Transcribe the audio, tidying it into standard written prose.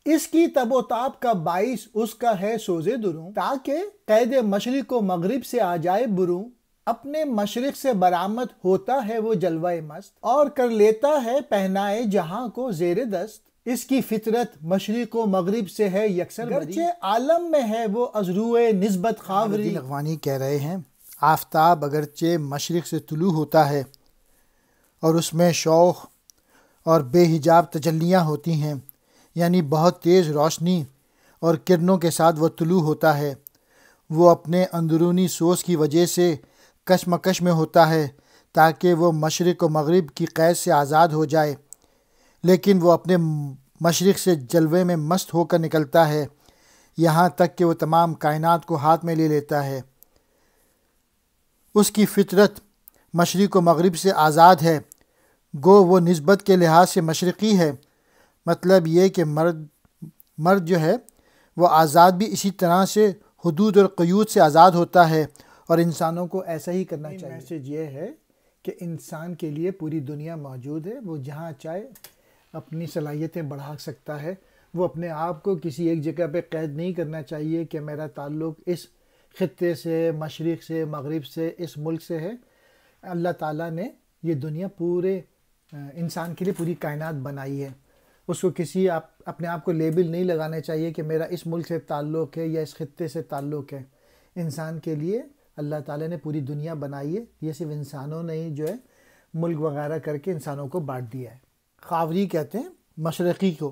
اس کی تب و تاب کا باعث اس کا ہے سوز دروں، تاکہ قید مشرق و مغرب سے آ جائے بروں، اپنے مشرق سے برآمد ہوتا ہے وہ جلوہ مست، اور کر لیتا ہے پہنائے جہاں کو زیر دست۔ اس کی فطرت مشرق و مغرب سے ہے یکسر بری، گرچہ عالم میں ہے وہ از روئے نسبت خاوری۔ اقوانی کہہ رہے ہیں آفتاب اگرچہ مشرق سے طلوع ہوتا ہے اور اس میں شوق اور بے حجاب تجلیاں ہوتی ہیں، یعنی بہت تیز روشنی اور کرنوں کے ساتھ وہ طلوع ہوتا ہے، وہ اپنے اندرونی سوز کی وجہ سے کشمکش میں ہوتا ہے تاکہ وہ مشرق و مغرب کی قید سے آزاد ہو جائے، لیکن وہ اپنے مشرق سے جلوے میں مست ہو کر نکلتا ہے یہاں تک کہ وہ تمام کائنات کو ہاتھ میں لے لیتا ہے۔ اس کی فطرت مشرق و مغرب سے آزاد ہے، گو وہ نسبت کے لحاظ سے مشرقی ہے، مطلب یہ کہ مرد جو ہے وہ آزاد بھی اسی طرح سے حدود اور قیود سے آزاد ہوتا ہے، اور انسانوں کو ایسا ہی کرنا چاہیے۔ میسج یہ ہے کہ انسان کے لیے پوری دنیا موجود ہے، وہ جہاں چاہے اپنی صلاحیتیں بڑھا سکتا ہے، وہ اپنے آپ کو کسی ایک جگہ پہ قید نہیں کرنا چاہیے کہ میرا تعلق اس خطے سے، مشرق سے، مغرب سے، اس ملک سے ہے۔ اللہ تعالیٰ نے یہ دنیا پورے انسان کے لیے پوری کائنات بنائی ہے، اس کو کسی اپنے آپ کو لیبل نہیں لگانا چاہیے کہ میرا اس ملک سے تعلق ہے یا اس خطے سے تعلق ہے۔ انسان کے لیے اللہ تعالیٰ نے پوری دنیا بنائی ہے، یہ صرف انسانوں نے ہی جو ہے ملک وغیرہ کر کے انسانوں کو بانٹ دیا ہے۔ خاوری کہتے ہیں مشرقی کو۔